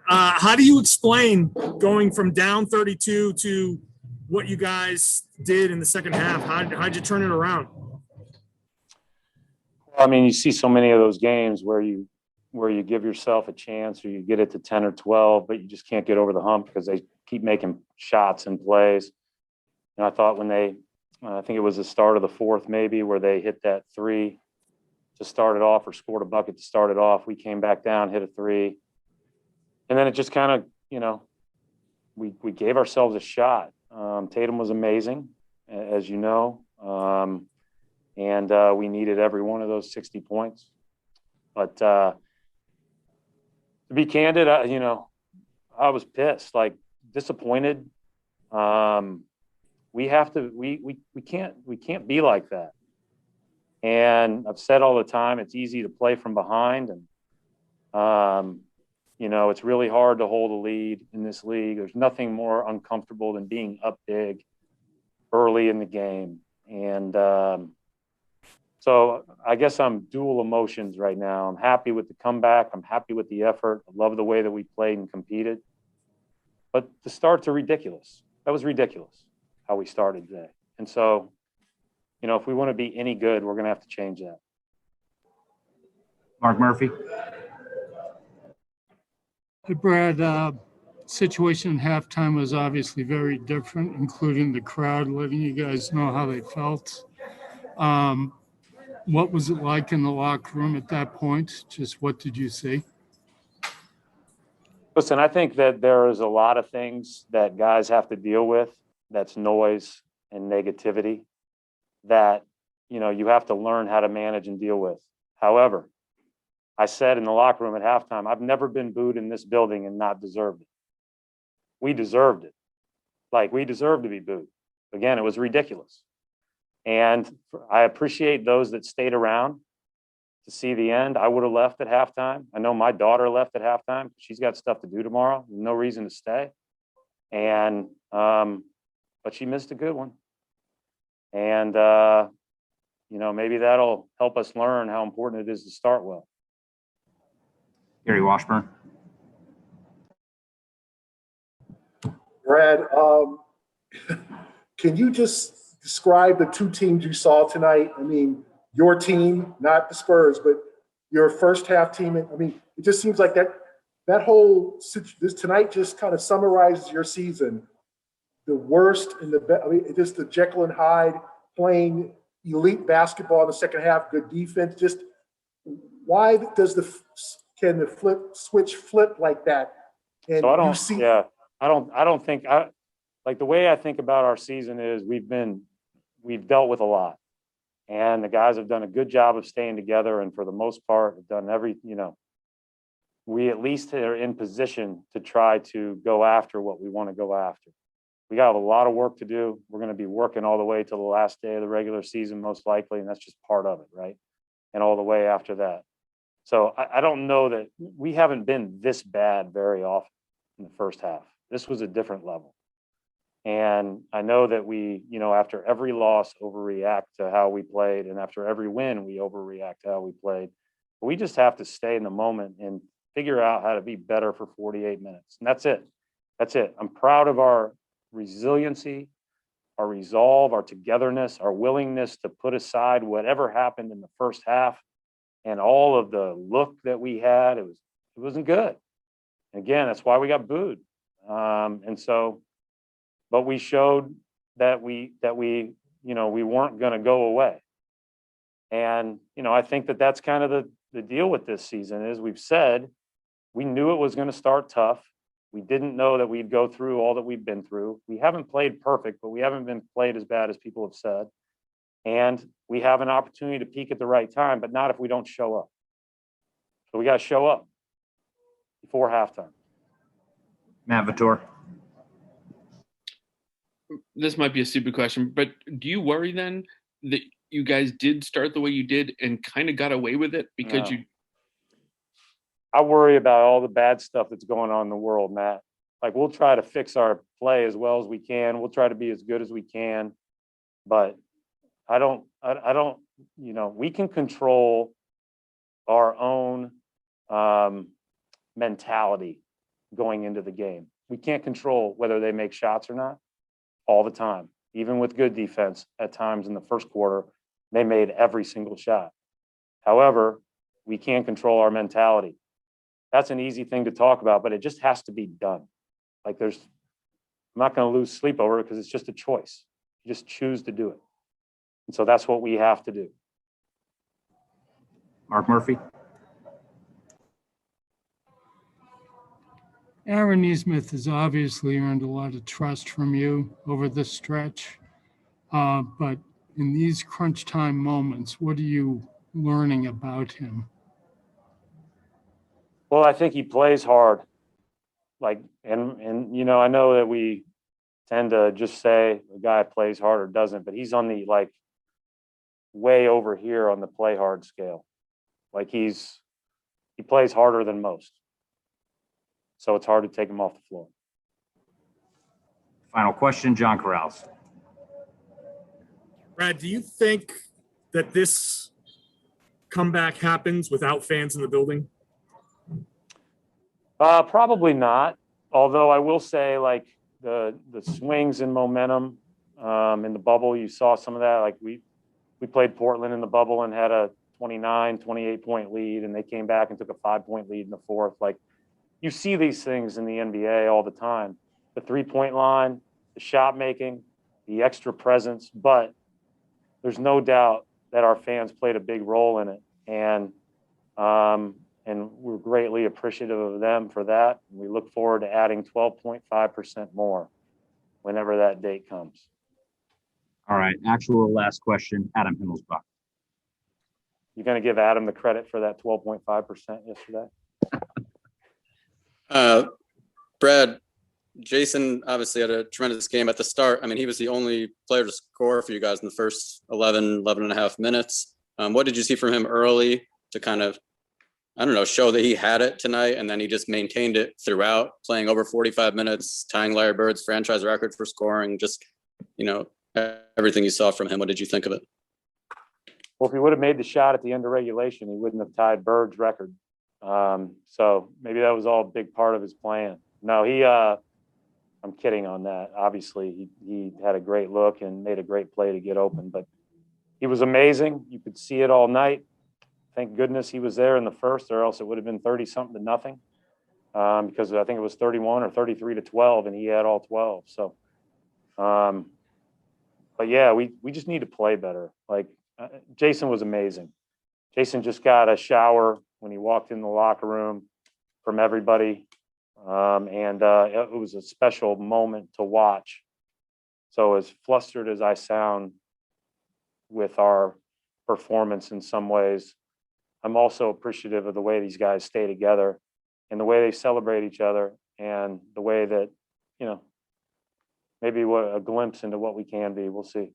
How do you explain going from down 32 to what you guys did in the second half? How'd you turn it around? I mean, you see so many of those games where you give yourself a chance or you get it to 10 or 12, but you just can't get over the hump because they keep making shots and plays. And I thought when I think it was the start of the fourth maybe, where they hit that three to start it off or scored a bucket to start it off. We came back down, hit a three. And then it just kind of, we gave ourselves a shot. Tatum was amazing, as you know. And we needed every one of those 60 points. But to be candid, I was pissed, like disappointed. We can't be like that. And I've said all the time, it's easy to play from behind, and it's really hard to hold a lead in this league. There's nothing more uncomfortable than being up big early in the game. And so I guess I'm dual emotions right now. I'm happy with the comeback. I'm happy with the effort. I love the way that we played and competed. But the starts are ridiculous. That was ridiculous how we started today. And so, if we want to be any good, we're going to have to change that. Mark Murphy. Hey, Brad, situation in halftime was obviously very different, including the crowd letting you guys know how they felt. What was it like in the locker room at that point? Just what did you see? Listen, I think that there is a lot of things that guys have to deal with. That's noise and negativity that, you have to learn how to manage and deal with. However, I said in the locker room at halftime, I've never been booed in this building and not deserved it. We deserved it. Like, we deserved to be booed. Again, it was ridiculous. And I appreciate those that stayed around to see the end. I would have left at halftime. I know my daughter left at halftime. She's got stuff to do tomorrow. No reason to stay. And, but she missed a good one. And, maybe that'll help us learn how important it is to start well. Gary Washburn. Brad, can you just describe the two teams you saw tonight? I mean, your team, not the Spurs, but your first half team. I mean, it just seems like that whole this tonight just kind of summarizes your season. The worst and the best. I mean, just the Jekyll and Hyde playing elite basketball in the second half, good defense. Just why does can the switch flip like that? And so I don't think the way I think about our season is we've dealt with a lot, and the guys have done a good job of staying together, and for the most part have done we at least are in position to try to go after what we want to go after. We got a lot of work to do. We're going to be working all the way to the last day of the regular season, most likely, and that's just part of it, right? And all the way after that. So I don't know that we haven't been this bad very often in the first half. This was a different level. And I know that we, after every loss, overreact to how we played. And after every win, we overreact to how we played. But we just have to stay in the moment and figure out how to be better for 48 minutes. And that's it. That's it. I'm proud of our resiliency, our resolve, our togetherness, our willingness to put aside whatever happened in the first half and all of the look that we had. It wasn't good. Again, that's why we got booed. But we showed that we weren't going to go away. And, I think that that's kind of the deal with this season is we've said we knew it was going to start tough. We didn't know that we'd go through all that we've been through. We haven't played perfect, but we haven't been played as bad as people have said. And we have an opportunity to peak at the right time, but not if we don't show up. So we got to show up before halftime. Matt Vitor. This might be a stupid question, but do you worry then that you guys did start the way you did and kind of got away with it because I worry about all the bad stuff that's going on in the world, Matt. Like, we'll try to fix our play as well as we can. We'll try to be as good as we can, but I don't, we can control our own mentality going into the game. We can't control whether they make shots or not all the time. Even with good defense, at times in the first quarter, they made every single shot. However, we can't control our mentality. That's an easy thing to talk about, but it just has to be done. Like I'm not going to lose sleep over it because it's just a choice. You just choose to do it. And so that's what we have to do. Mark Murphy. Aaron Nesmith has obviously earned a lot of trust from you over this stretch. But in these crunch time moments, what are you learning about him? Well, I think he plays hard. And you know, I know that we tend to just say the guy plays hard or doesn't, but he's on the way over here on the play hard scale. Like he plays harder than most. So it's hard to take him off the floor. Final question, John Corrales. Brad, do you think that this comeback happens without fans in the building? Probably not. Although I will say, the swings in momentum in the bubble, you saw some of that. Like we played Portland in the bubble and had a 29, 28-point lead, and they came back and took a 5-point lead in the fourth. Like you see these things in the NBA all the time. The 3-point line, the shot making, the extra presence, but there's no doubt that our fans played a big role in it. And we're greatly appreciative of them for that. We look forward to adding 12.5% more whenever that date comes. All right, actual last question, Adam Himmelsbach. You're going to give Adam the credit for that 12.5% yesterday? Brad, Jason obviously had a tremendous game at the start. I mean, he was the only player to score for you guys in the first 11 and a half minutes. What did you see from him early to kind of, I don't know, show that he had it tonight, and then he just maintained it throughout, playing over 45 minutes, tying Larry Bird's franchise record for scoring, just, you know, everything you saw from him? What did you think of it? Well, if he would have made the shot at the end of regulation, he wouldn't have tied Bird's record. So maybe that was all a big part of his plan. No, I'm kidding on that. Obviously, he had a great look and made a great play to get open, but he was amazing. You could see it all night. Thank goodness he was there in the first, or else it would have been 30-something to nothing, because I think it was 31 or 33-12, and he had all 12. So, but yeah, we just need to play better. Jason was amazing. Jason just got a shower when he walked in the locker room from everybody. It was a special moment to watch. So as flustered as I sound with our performance in some ways, I'm also appreciative of the way these guys stay together and the way they celebrate each other and the way that, maybe a glimpse into what we can be. We'll see.